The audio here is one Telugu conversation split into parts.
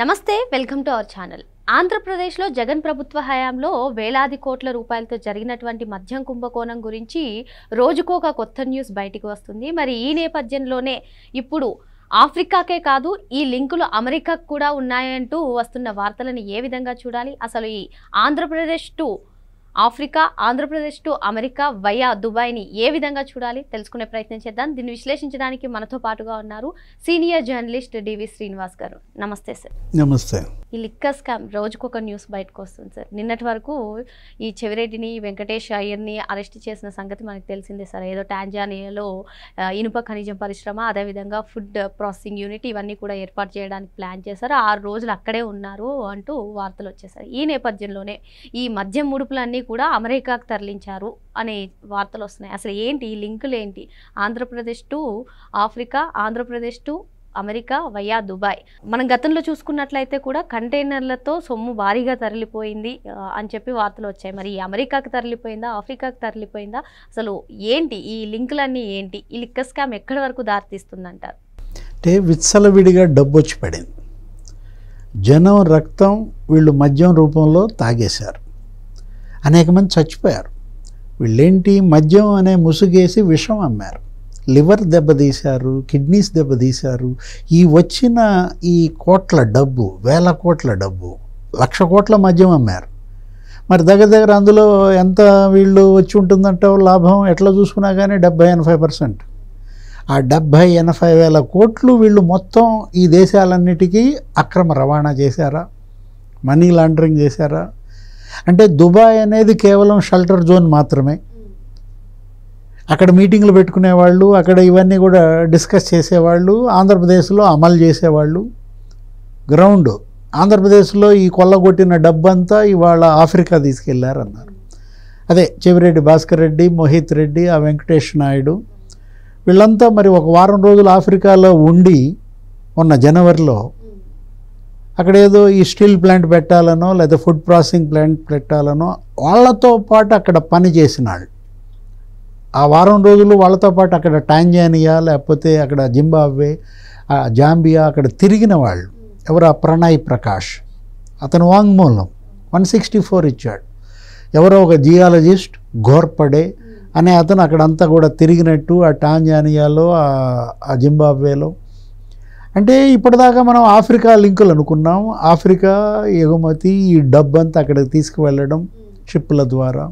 నమస్తే, వెల్కమ్ టు అవర్ ఛానల్. ఆంధ్రప్రదేశ్లో జగన్ ప్రభుత్వ హయాంలో వేలాది కోట్ల రూపాయలతో జరిగినటువంటి మద్యం కుంభకోణం గురించి రోజుకొక కొత్త న్యూస్ బయటికి వస్తుంది. మరి ఈ నేపథ్యంలోనే ఇప్పుడు ఆఫ్రికాకే కాదు, ఈ లింకులు అమెరికాకు కూడా ఉన్నాయంటూ వస్తున్న వార్తలను ఏ విధంగా చూడాలి? అసలు ఈ Andhra Pradesh to Africa, Andhra Pradesh to America via దుబాయ్ని ఏ విధంగా చూడాలి తెలుసుకునే ప్రయత్నం చేద్దాం. దీన్ని విశ్లేషించడానికి మనతో పాటుగా ఉన్నారు సీనియర్ జర్నలిస్ట్ డివి శ్రీనివాస్ గారు. నమస్తే సార్. నమస్తే. ఈ లిక్కర్ స్కామ్ రోజుకొక న్యూస్ బయటకు వస్తుంది సార్. నిన్నటి వరకు ఈ చెవిరెడ్డిని, వెంకటేష్ అయ్యర్ని అరెస్ట్ చేసిన సంగతి మనకు తెలిసిందే సార్. ఏదో టాంజానియాలో ఇనుప ఖనిజం పరిశ్రమ, అదేవిధంగా ఫుడ్ ప్రాసెసింగ్ యూనిట్ ఇవన్నీ కూడా ఏర్పాటు చేయడానికి ప్లాన్ చేశారు. 6 రోజులు అక్కడే ఉన్నారు అంటూ వార్తలు వచ్చేసాయి. ఈ నేపథ్యంలోనే ఈ మద్యం ముడుపులన్నీ కూడా అమెరికాకు తరలించారు అనే వార్తలు వస్తున్నాయి. అసలు ఏంటి ఈ లింకులు ఏంటి? Andhra Pradesh to Africa, Andhra Pradesh to America via Dubai. మనం గతంలో చూసుకున్నట్లయితే కూడా కంటైనర్లతో సొమ్ము భారీగా తరలిపోయింది అని చెప్పి వార్తలు వచ్చాయి. మరి అమెరికాకి తరలిపోయిందా, ఆఫ్రికాకి తరలిపోయిందా? అసలు ఏంటి ఈ లింకులన్నీ ఏంటి? ఈ లిక్కర్ స్కామ్ ఎక్కడి వరకు దారితీస్తుందంటారు? అంటే విచ్చలవిడిగా డబ్బు వచ్చి పడింది. జనం రక్తం వీళ్ళు మద్యం రూపంలో తాగేశారు. అనేక మంది చచ్చిపోయారు. వీళ్ళేంటి, మద్యం అనే ముసుగేసి విషం అమ్మారు. లివర్ దెబ్బతీశారు, కిడ్నీస్ దెబ్బతీశారు. ఈ వచ్చిన ఈ కోట్ల డబ్బు, వేల కోట్ల డబ్బు, 1,00,000 కోట్ల మద్యం అమ్మారు. మరి దగ్గర అందులో ఎంత వీళ్ళు వచ్చి ఉంటుందంటే లాభం ఎట్లా చూసుకున్నా కానీ 70-80%. ఆ 70-80 వేల కోట్లు వీళ్ళు మొత్తం ఈ దేశాలన్నిటికీ అక్రమ రవాణా చేశారా, మనీ లాండరింగ్ చేశారా? అంటే దుబాయ్ అనేది కేవలం షెల్టర్ జోన్ మాత్రమే. అక్కడ మీటింగ్లు పెట్టుకునేవాళ్ళు, అక్కడ ఇవన్నీ కూడా డిస్కస్ చేసేవాళ్ళు, ఆంధ్రప్రదేశ్లో అమలు చేసేవాళ్ళు. గ్రౌండ్ ఆంధ్రప్రదేశ్లో ఈ కొల్లగొట్టిన డబ్బంతా ఇవాళ ఆఫ్రికా తీసుకెళ్లారన్నారు. అదే చెవిరెడ్డి భాస్కర్ రెడ్డి, మోహిత్ రెడ్డి, ఆ వెంకటేష్ నాయుడు వీళ్ళంతా మరి ఒక వారం రోజులు ఆఫ్రికాలో ఉండి ఉన్న జనవరిలో అక్కడ ఏదో ఈ స్టీల్ ప్లాంట్ పెట్టాలనో లేదా ఫుడ్ ప్రాసెసింగ్ ప్లాంట్ పెట్టాలనో వాళ్ళతో పాటు అక్కడ పని చేసిన వాళ్ళు, ఆ వారం రోజులు వాళ్ళతో పాటు అక్కడ టాంజానియా లేకపోతే అక్కడ జింబాబ్వే, జాంబియా అక్కడ తిరిగిన వాళ్ళు ఎవరు? ప్రణయ్ ప్రకాష్, అతను వాంగ్మూలం 164 ఇచ్చాడు. ఎవరో ఒక జియాలజిస్ట్ ఘోర్పడే అనే అతను అక్కడంతా కూడా తిరిగినట్టు ఆ టాంజానియాలో, ఆ జింబాబ్వేలో. అంటే ఇప్పటిదాకా మనం ఆఫ్రికా లింకులు అనుకున్నాం. ఆఫ్రికా ఎగుమతి, ఈ డబ్బంతా అక్కడికి తీసుకువెళ్ళడం షిప్పుల ద్వారా.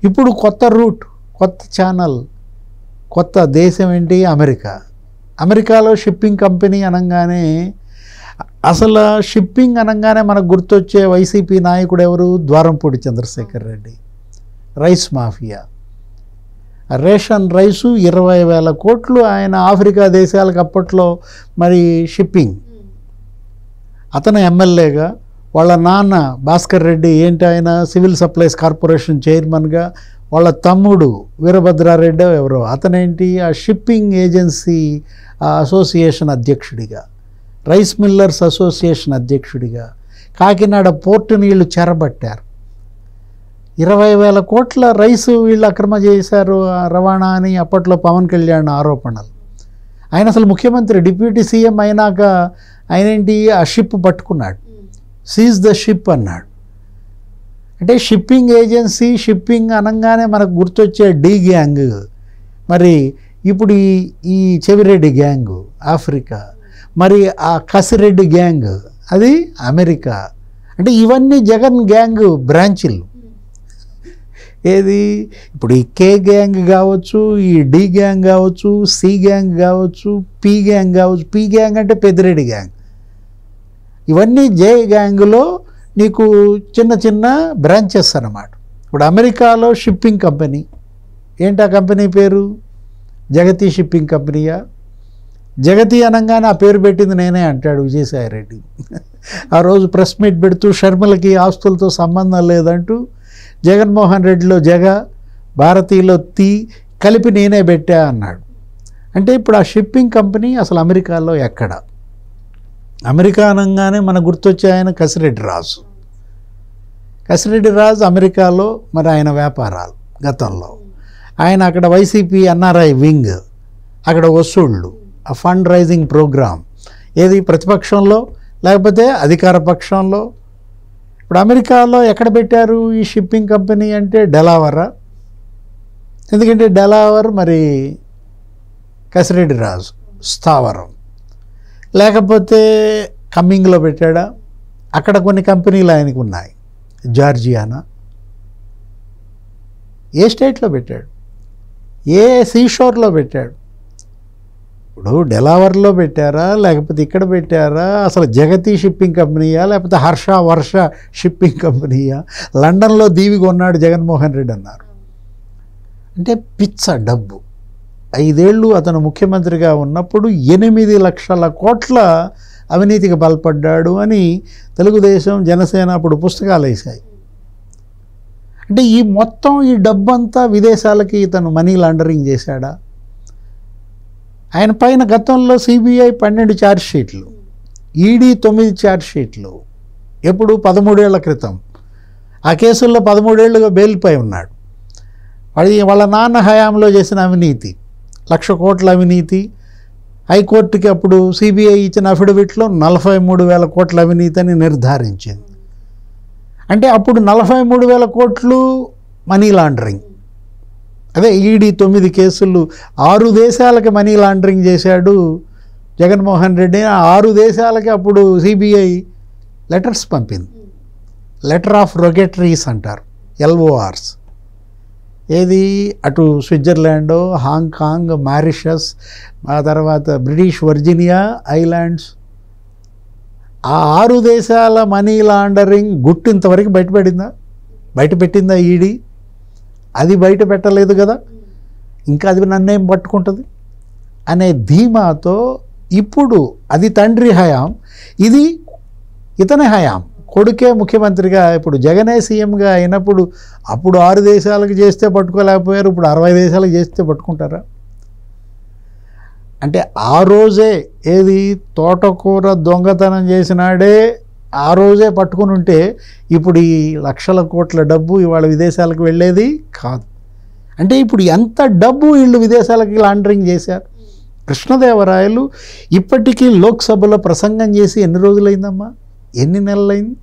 ఇప్పుడు కొత్త రూట్, కొత్త ఛానల్, కొత్త దేశం ఏంటి? అమెరికా. అమెరికాలో షిప్పింగ్ కంపెనీ అనగానే, అసలు షిప్పింగ్ అనగానే మనకు గుర్తొచ్చే వైసీపీ నాయకుడు ఎవరు? Dwarampudi Chandrashekar Reddy. Rice mafia, ration rice 20,000 కోట్లు ఆయన ఆఫ్రికా దేశాలకు అప్పట్లో మరి షిప్పింగ్. అతను ఎమ్మెల్యేగా, వాళ్ళ నాన్న భాస్కర్ రెడ్డి ఏంటి ఆయన సివిల్ సప్లైస్ కార్పొరేషన్ చైర్మన్గా, వాళ్ళ తమ్ముడు వీరభద్రారెడ్డి ఎవరో అతనేంటి ఆ షిప్పింగ్ ఏజెన్సీ అసోసియేషన్ అధ్యక్షుడిగా, రైస్ మిల్లర్స్ అసోసియేషన్ అధ్యక్షుడిగా, కాకినాడ పోర్టుని వీళ్ళు చెరబట్టారు. 20,000 కోట్ల రైసు వీళ్ళు అక్రమ చేశారు రవాణా అని అప్పట్లో పవన్ కళ్యాణ్ ఆరోపణలు. ఆయన అసలు ముఖ్యమంత్రి, డిప్యూటీ సీఎం అయినాక ఆయనేంటి ఆ షిప్ పట్టుకున్నాడు, సీజ్ ద షిప్ అన్నాడు. అంటే షిప్పింగ్ ఏజెన్సీ, షిప్పింగ్ అనగానే మనకు గుర్తొచ్చే డి గ్యాంగ్. మరి ఇప్పుడు ఈ చెవిరెడ్డి గ్యాంగు ఆఫ్రికా, మరి ఆ కసిరెడ్డి గ్యాంగ్ అది అమెరికా. అంటే ఇవన్నీ జగన్ గ్యాంగ్ బ్రాంచీలు. ఏది ఇప్పుడు ఈ కే గ్యాంగ్ కావచ్చు, ఈ డి గ్యాంగ్ కావచ్చు, సి గ్యాంగ్ కావచ్చు, పి గ్యాంగ్ కావచ్చు. పి గ్యాంగ్ అంటే పెద్దిరెడ్డి గ్యాంగ్. ఇవన్నీ జే గ్యాంగ్లో నీకు చిన్న చిన్న బ్రాంచెస్ అన్నమాట. ఇప్పుడు అమెరికాలో షిప్పింగ్ కంపెనీ ఏంటి? ఆ కంపెనీ పేరు జగతి షిప్పింగ్ కంపెనీయా? జగతి అనగానే ఆ పేరు పెట్టింది నేనే అంటాడు విజయసాయి రెడ్డి. ఆ రోజు ప్రెస్ మీట్ పెడుతూ షర్మిలకి ఆస్తులతో సంబంధం లేదంటూ జగన్మోహన్ రెడ్డిలో జగ, భారతీలో తీ కలిపి నేనే పెట్టా అన్నాడు. అంటే ఇప్పుడు ఆ షిప్పింగ్ కంపెనీ అసలు అమెరికాలో ఎక్కడ? అమెరికా అనగానే మనకు గుర్తొచ్చే ఆయన కసిరెడ్డి రాజు. కసిరెడ్డి రాజు అమెరికాలో మరి ఆయన వ్యాపారాలు గతంలో, ఆయన అక్కడ వైసీపీ ఎన్ఆర్ఐ వింగ్, అక్కడ వసూళ్ళు, ఆ ఫండ్ రైజింగ్ ప్రోగ్రామ్, ఏది ప్రతిపక్షంలో లేకపోతే అధికార పక్షంలో. ఇప్పుడు అమెరికాలో ఎక్కడ పెట్టారు ఈ షిప్పింగ్ కంపెనీ అంటే డెలావరా. ఎందుకంటే డెలావర్ మరి కసిరెడ్డి రాజు స్థావరం. లేకపోతే కమ్మింగ్లో పెట్టాడా, అక్కడ కొన్ని కంపెనీలు ఆయనకు ఉన్నాయి. జార్జియానా, ఏ స్టేట్లో పెట్టాడు, ఏ సీషోర్లో పెట్టాడు. ఇప్పుడు డెలావర్లో పెట్టారా, లేకపోతే ఇక్కడ పెట్టారా, అసలు జగతి షిప్పింగ్ కంపెనీయా, లేకపోతే వర్ష షిప్పింగ్ కంపెనీయా, లండన్లో దీవి కొన్నాడు జగన్మోహన్ రెడ్డి అన్నారు. అంటే పిచ్చ డబ్బు. 5 ఏళ్ళు అతను ముఖ్యమంత్రిగా ఉన్నప్పుడు 8 లక్షల కోట్ల అవినీతికి పాల్పడ్డాడు అని తెలుగుదేశం జనసేన అప్పుడు పుస్తకాలు వేశాయి. అంటే ఈ మొత్తం ఈ డబ్బంతా విదేశాలకి ఇతను మనీ లాండరింగ్ చేశాడా? ఆయన పైన గతంలో సిబిఐ 12 ఛార్జ్షీట్లు, ఈడీ 9 ఛార్జ్షీట్లు. ఎప్పుడు 13 ఏళ్ల క్రితం. ఆ కేసుల్లో 13 ఏళ్ళుగా బెయిల్పై ఉన్నాడు. వాళ్ళ నాన్న హయాంలో చేసిన అవినీతి, 1,00,000 కోట్ల అవినీతి. హైకోర్టుకి అప్పుడు సిబిఐ ఇచ్చిన అఫిడవిట్లో 43,000 కోట్ల అవినీతి అని నిర్ధారించింది. అంటే అప్పుడు 43,000 కోట్లు మనీ లాండరింగ్. అదే ఈడీ 9 కేసులు, 6 దేశాలకి మనీ లాండరింగ్ చేశాడు జగన్మోహన్ రెడ్డి. 6 దేశాలకి అప్పుడు సిబిఐ లెటర్స్ పంపింది. లెటర్ ఆఫ్ రొగేటరీస్ అంటారు, LORs. ఏది, అటు స్విట్జర్లాండ్, హాంకాంగ్, మారిషస్, ఆ తర్వాత బ్రిటిష్ వర్జీనియా ఐలాండ్స్. ఆ 6 దేశాల మనీ లాండరింగ్ గుట్టు ఇంతవరకు బయటపెట్టిందా ఈడీ? అది బయట పెట్టలేదు కదా, ఇంకా అది నన్నేం పట్టుకుంటుంది అనే ధీమాతో ఇప్పుడు అది తండ్రి హయాం, ఇది ఇతని హయాం. కొడుకే ముఖ్యమంత్రిగా, ఇప్పుడు జగనే సీఎంగా అయినప్పుడు అప్పుడు 6 దేశాలకు చేస్తే పట్టుకోలేకపోయారు, ఇప్పుడు 60 దేశాలకు చేస్తే పట్టుకుంటారా? అంటే ఆ రోజే ఏది తోటకూర దొంగతనం చేసినాడే ఆ రోజే పట్టుకుని ఉంటే ఇప్పుడు ఈ లక్షల కోట్ల డబ్బు ఇవాళ విదేశాలకు వెళ్ళేది కాదు. అంటే ఇప్పుడు ఎంత డబ్బు వీళ్ళు విదేశాలకి లాండరింగ్ చేశారు. కృష్ణదేవరాయలు ఇప్పటికీ లోక్సభలో ప్రసంగం చేసి ఎన్ని రోజులైందమ్మా, ఎన్ని నెలలైంది?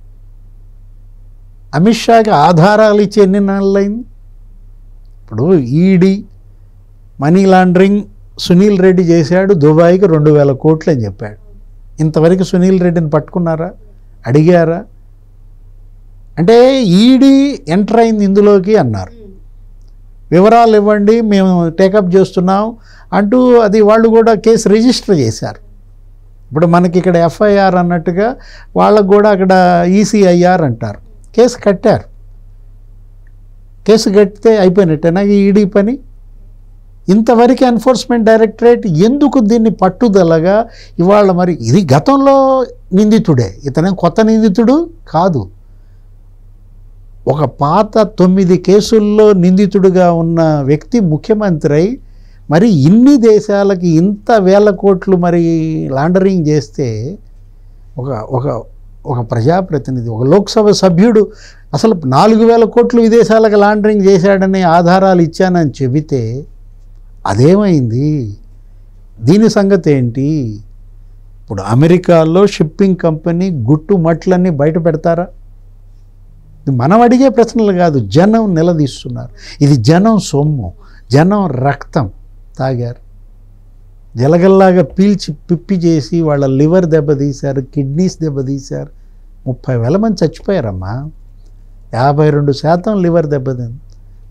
అమిత్ షాకి ఆధారాలు ఇచ్చి ఎన్ని నెలలైంది? ఇప్పుడు ED money laundering Sunil Reddy చేశాడు, దుబాయ్కి 2,000 కోట్లు అని చెప్పాడు. ఇంతవరకు సునీల్ రెడ్డిని పట్టుకున్నారా, అడిగారా? అంటే ఈడీ ఎంటర్ అయింది ఇందులోకి అన్నారు, వివరాలు ఇవ్వండి మేము టేకప్ చేస్తున్నాం అంటూ అది వాళ్ళు కూడా కేసు రిజిస్టర్ చేశారు. ఇప్పుడు మనకి ఇక్కడ FIR అన్నట్టుగా వాళ్ళకు కూడా అక్కడ ECIR అంటారు. కేసు కట్టారు. కేసు కట్టితే అయిపోయినట్టేనా ఈడీ పని? ఇంతవరకు ఎన్ఫోర్స్మెంట్ డైరెక్టరేట్ ఎందుకు దీన్ని పట్టుదలగా ఇవాళ, మరి ఇది గతంలో నిందితుడే, ఇతనే కొత్త నిందితుడు కాదు. ఒక పాత 9 కేసుల్లో నిందితుడిగా ఉన్న వ్యక్తి ముఖ్యమంత్రి అయి మరి ఇన్ని దేశాలకి ఇంత 1,000 కోట్లు మరి లాండరింగ్ చేస్తే ఒక ప్రజాప్రతినిధి, ఒక లోక్సభ సభ్యుడు అసలు 4,000 కోట్లు విదేశాలకు లాండరింగ్ చేశాడనే ఆధారాలు ఇచ్చానని చెబితే అదేమైంది? దీని సంగతి ఏంటి? ఇప్పుడు అమెరికాలో షిప్పింగ్ కంపెనీ గుట్టు మట్లన్నీ బయట పెడతారా? మనం అడిగే ప్రశ్నలు కాదు, జనం నిలదీస్తున్నారు. ఇది జనం సొమ్ము, జనం రక్తం తాగారు, జలగల్లాగా పీల్చి పిప్పి చేసి వాళ్ళ లివర్ దెబ్బతీశారు, కిడ్నీస్ దెబ్బతీశారు. 30,000 మంది చచ్చిపోయారమ్మా. 52% లివర్ దెబ్బతింది,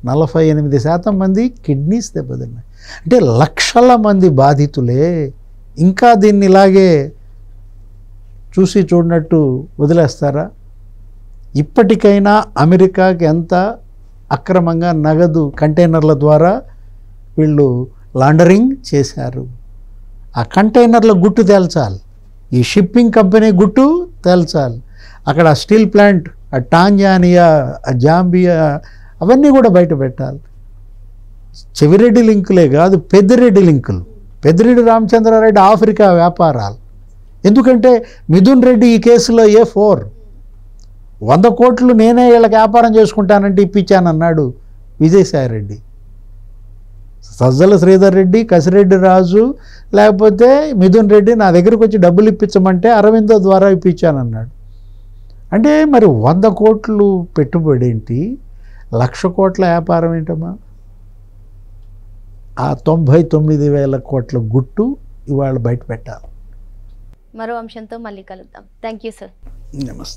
48% మంది కిడ్నీస్ దెబ్బతిన్నాయి. అంటే లక్షల మంది బాధితులే. ఇంకా దీన్ని ఇలాగే చూసి చూడనట్టు వదిలేస్తారా? ఇప్పటికైనా అమెరికాకి ఎంత అక్రమంగా నగదు కంటైనర్ల ద్వారా వీళ్ళు లాండరింగ్ చేశారు, ఆ కంటైనర్ల గుట్టు తేల్చాలి. ఈ షిప్పింగ్ కంపెనీ గుట్టు తేల్చాలి. అక్కడ స్టీల్ ప్లాంట్, ఆ టాంజానియా, ఆ జాంబియా, అవన్నీ కూడా బయట పెట్టాలి. చెవిరెడ్డి లింకులే కాదు, పెద్దిరెడ్డి లింకులు. పెద్దిరెడ్డి రామచంద్రారెడ్డి ఆఫ్రికా వ్యాపారాలు. ఎందుకంటే మిథున్ రెడ్డి ఈ కేసులో A4 100 కోట్లు నేనే వీళ్ళకి వ్యాపారం చేసుకుంటానంటే ఇప్పించానన్నాడు విజయసాయిరెడ్డి. సజ్జల శ్రీధర్ రెడ్డి, కసిరెడ్డి రాజు, లేకపోతే మిథున్ రెడ్డి నా దగ్గరకు వచ్చి డబ్బులు ఇప్పించమంటే అరవిందో ద్వారా ఇప్పించానన్నాడు. అంటే మరి 100 కోట్లు పెట్టుబడి ఏంటి, 1,00,000 కోట్ల వ్యాపారం ఏంటమ్మా? ఆ 99,000 కోట్ల గుట్టు ఇవాళ బయట పెట్టాలి. మరో అంశంతో మళ్ళీ కలుద్దాం. Thank you sir. నమస్తే.